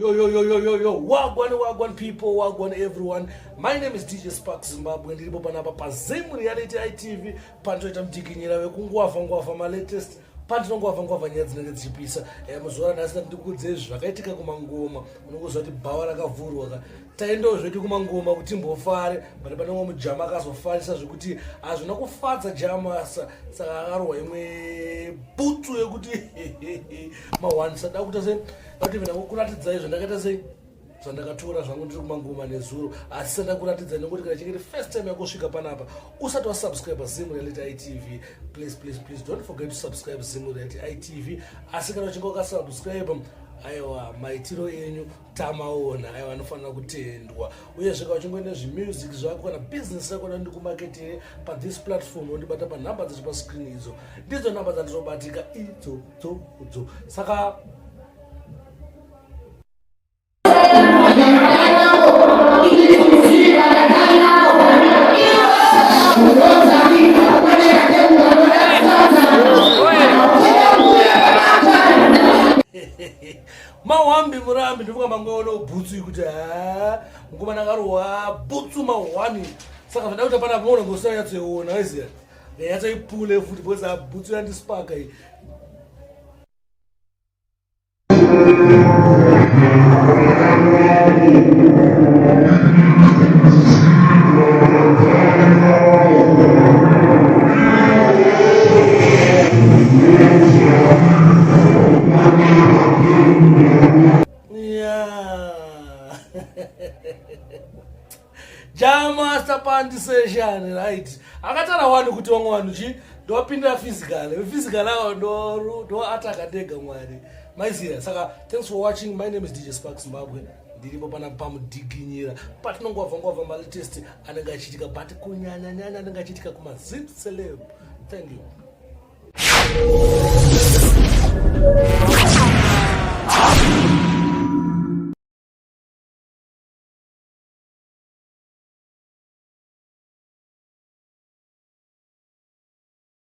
Yo, wagwan people, wagwan everyone. My name is DJ Spark Zimbabwe. Ndiripo panapa paZim Reality ITV. Pantoita mtikinyira wekungwavha ma latest. Pantinongwavha nyaya dzinenge dzichipisa. Muzuva ranhasi ndikudze zvakaitika kumangoma. Unongozva kuti bhawa rakavhurwa. Taendozve kumangoma kuti timbofare. Pane panomwe mujama akazofarisa zvekuti hazvina kufadza jama saka akarwa imwe butsu yekuti ma1 sada kuita sei kuti mina kuratidza izvo ndakaita sei zvandakatora zvangu ndiri kumangoma nezuro asi sandakuratidza nekuti kana chingeti first time yakosvika panapa usati wasubscribe Zim Reality ITV please don't forget to subscribe Zim Reality ITV asi kana uchinge wakasubscribe aiwa maitiro enyu tamaona aiwa anofanira kutendwa uyezve kana uchingoenda zvimusic zvako kana business yako ndi kumarketire pa this platform undibata pa number dziri pa screen idzo ndidzo number dzandinobatika idzo saka mawambi murambi ndivuka mangono butsu ikuti ngoma nakarowa butsu ma1 saka vada kuti pana pona ngosaya yatsoiona iziya yatsoipule futi because butsu yandisparka iyi Jama sapandisation right akatara wani kuti wamwe vanhu chi ndowapindira physical awo ndo atakadega mwari maiziya saka thanks for watching. My name is DJ Spark Zimbabwe ndiripo pana pamudiginyira patinongwavha ma latest anenge achiitika but kunyanya anenge achiitika kuma-Zim celeb. Thank you.